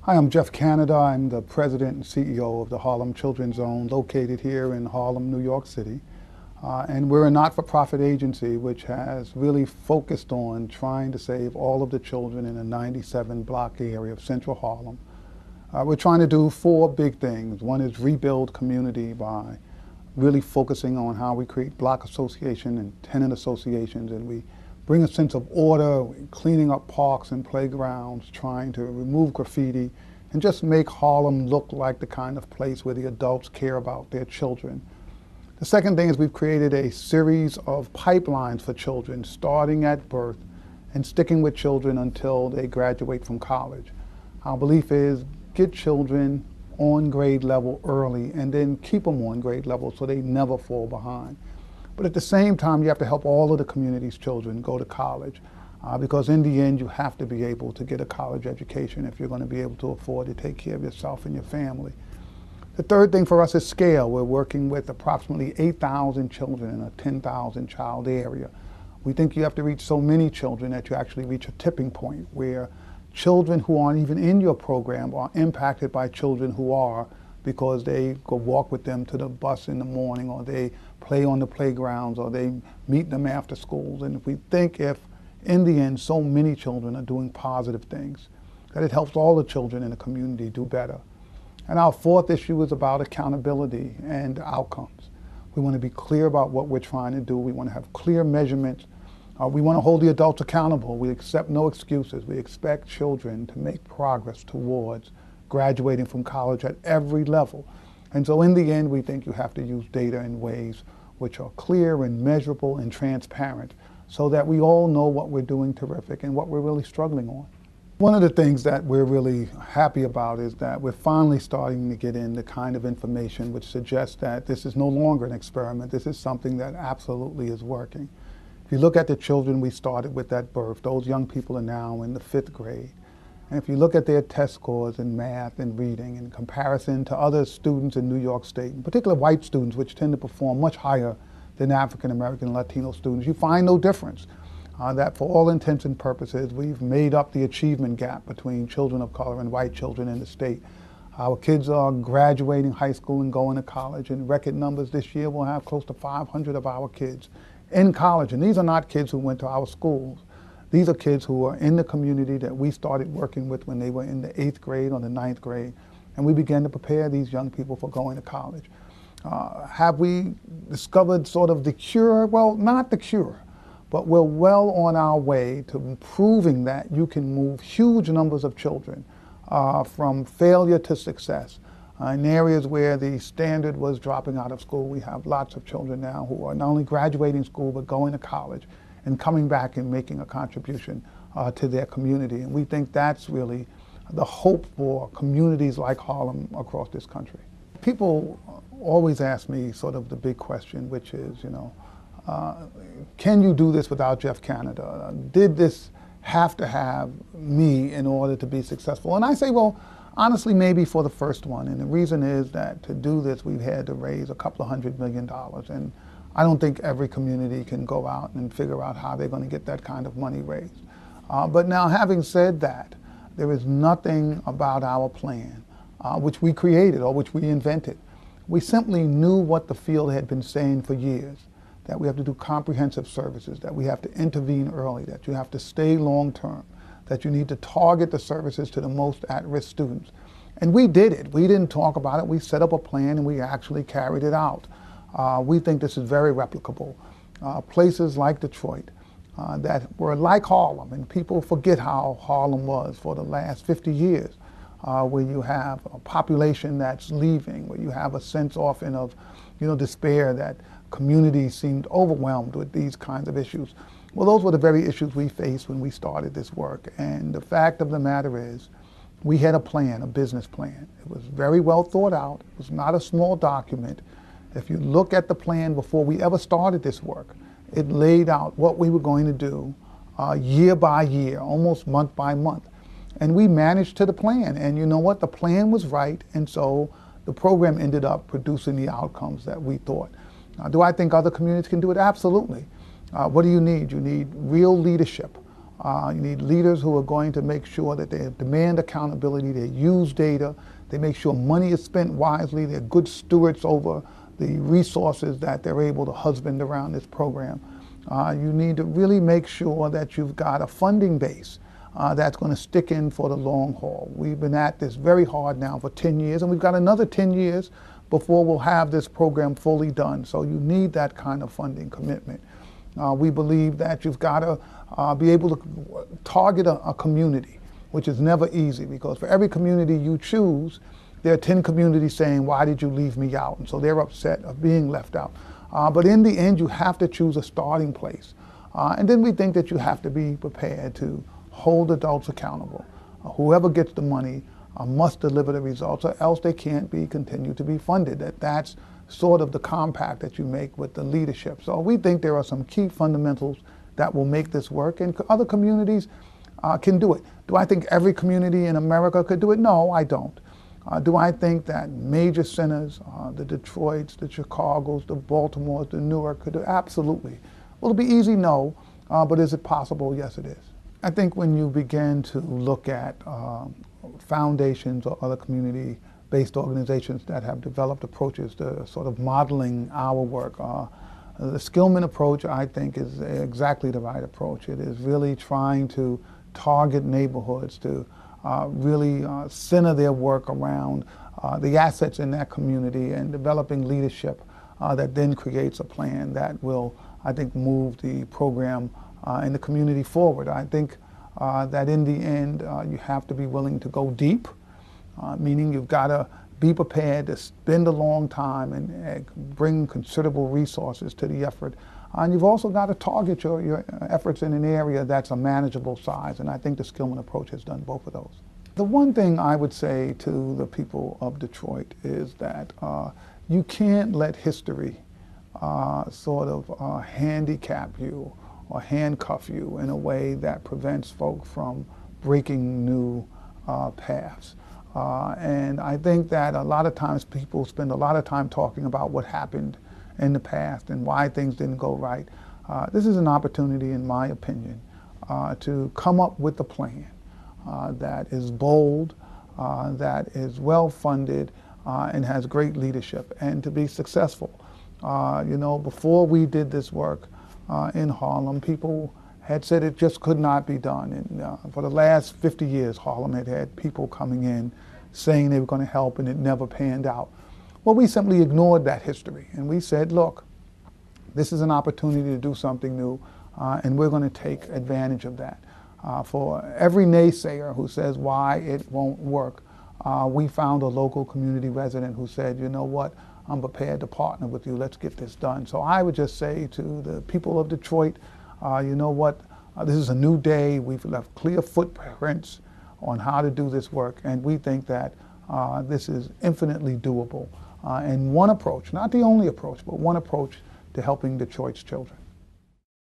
Hi, I'm Geoff Canada. I'm the president and CEO of the Harlem Children's Zone, located here in Harlem, New York City. And we're a not-for-profit agency which has really focused on trying to save all of the children in a 97-block area of central Harlem. We're trying to do four big things. One is rebuild community by really focusing on how we create block association and tenant associations, and we bring a sense of order, cleaning up parks and playgrounds, trying to remove graffiti, and just make Harlem look like the kind of place where the adults care about their children. The second thing is we've created a series of pipelines for children, starting at birth and sticking with children until they graduate from college. Our belief is get children on grade level early and then keep them on grade level so they never fall behind. But at the same time, you have to help all of the community's children go to college because in the end, you have to be able to get a college education if you're going to be able to afford to take care of yourself and your family. The third thing for us is scale. We're working with approximately 8,000 children in a 10,000 child area. We think you have to reach so many children that you actually reach a tipping point where children who aren't even in your program are impacted by children who are, because they go walk with them to the bus in the morning, or they play on the playgrounds, or they meet them after schools. And if we think if, in the end, so many children are doing positive things, that it helps all the children in the community do better. And our fourth issue is about accountability and outcomes. We want to be clear about what we're trying to do. We want to have clear measurements. We want to hold the adults accountable. We accept no excuses. We expect children to make progress towards graduating from college at every level. And so in the end, we think you have to use data in ways which are clear and measurable and transparent so that we all know what we're doing terrific and what we're really struggling on. One of the things that we're really happy about is that we're finally starting to get in the kind of information which suggests that this is no longer an experiment. This is something that absolutely is working. If you look at the children we started with at birth, those young people are now in the 5th grade. And if you look at their test scores in math and reading in comparison to other students in New York State, in particular white students, which tend to perform much higher than African American and Latino students, you find no difference. That for all intents and purposes, we've made up the achievement gap between children of color and white children in the state. Our kids are graduating high school and going to college. In record numbers this year, we'll have close to 500 of our kids in college. And these are not kids who went to our schools. These are kids who are in the community that we started working with when they were in the 8th grade or the 9th grade. And we began to prepare these young people for going to college. Have we discovered sort of the cure? Well, not the cure, but we're well on our way to proving that you can move huge numbers of children from failure to success. In areas where the standard was dropping out of school, we have lots of children now who are not only graduating school, but going to college and coming back and making a contribution to their community. And we think that's really the hope for communities like Harlem across this country. People always ask me sort of the big question, which is, can you do this without Geoff Canada? Did this have to have me in order to be successful? And I say, well, honestly, maybe for the first one. And the reason is that to do this, we've had to raise a couple of $100 million. And I don't think every community can go out and figure out how they're going to get that kind of money raised. But now, having said that, there is nothing about our plan, which we created or which we invented. We simply knew what the field had been saying for years, that we have to do comprehensive services, that we have to intervene early, that you have to stay long term, that you need to target the services to the most at-risk students. And we did it. We didn't talk about it. We set up a plan and we actually carried it out. We think this is very replicable. Places like Detroit that were like Harlem, and people forget how Harlem was for the last 50 years, where you have a population that's leaving, where you have a sense often of despair that communities seemed overwhelmed with these kinds of issues. Well, those were the very issues we faced when we started this work. And the fact of the matter is, we had a plan, a business plan. It was very well thought out. It was not a small document. If you look at the plan before we ever started this work, it laid out what we were going to do year by year, almost month by month. And we managed to the plan. And you know what? The plan was right. And so the program ended up producing the outcomes that we thought. Do I think other communities can do it? Absolutely. What do you need? You need real leadership. You need leaders who are going to make sure that they demand accountability, they use data, they make sure money is spent wisely, they're good stewards over the resources that they're able to husband around this program. You need to really make sure that you've got a funding base that's going to stick in for the long haul. We've been at this very hard now for 10 years, and we've got another 10 years before we'll have this program fully done. So you need that kind of funding commitment. We believe that you've got to be able to target a community, which is never easy, because for every community you choose, there are 10 communities saying, why did you leave me out? And so they're upset of being left out. But in the end, you have to choose a starting place. And then we think that you have to be prepared to hold adults accountable. Whoever gets the money must deliver the results, or else they can't continue to be funded. That's sort of the compact that you make with the leadership. So we think there are some key fundamentals that will make this work, and other communities can do it. Do I think every community in America could do it? No, I don't. Do I think that major centers, the Detroits, the Chicagos, the Baltimores, the Newark could do it? Absolutely. Will it be easy? No. But is it possible? Yes, it is. I think when you begin to look at foundations or other community-based organizations that have developed approaches to sort of modeling our work, the Skillman approach, I think, is exactly the right approach. It is really trying to target neighborhoods, to really center their work around the assets in that community, and developing leadership that then creates a plan that will, I think, move the program and the community forward. I think that in the end, you have to be willing to go deep, meaning you've got to be prepared to spend a long time and bring considerable resources to the effort. And you've also got to target your efforts in an area that's a manageable size, and I think the Skillman approach has done both of those. The one thing I would say to the people of Detroit is that you can't let history sort of handicap you or handcuff you in a way that prevents folk from breaking new paths. And I think that a lot of times people spend a lot of time talking about what happened in the past and why things didn't go right. This is an opportunity, in my opinion, to come up with a plan that is bold, that is well funded, and has great leadership, and to be successful. You know, before we did this work in Harlem, people had said it just could not be done. And for the last 50 years, Harlem had had people coming in saying they were going to help, and it never panned out. Well, we simply ignored that history, and we said, look, this is an opportunity to do something new, and we're going to take advantage of that. For every naysayer who says why it won't work, we found a local community resident who said, you know what, I'm prepared to partner with you, let's get this done. So I would just say to the people of Detroit, you know what, this is a new day, we've left clear footprints on how to do this work, and we think that this is infinitely doable. And one approach, not the only approach, but one approach to helping Detroit's children.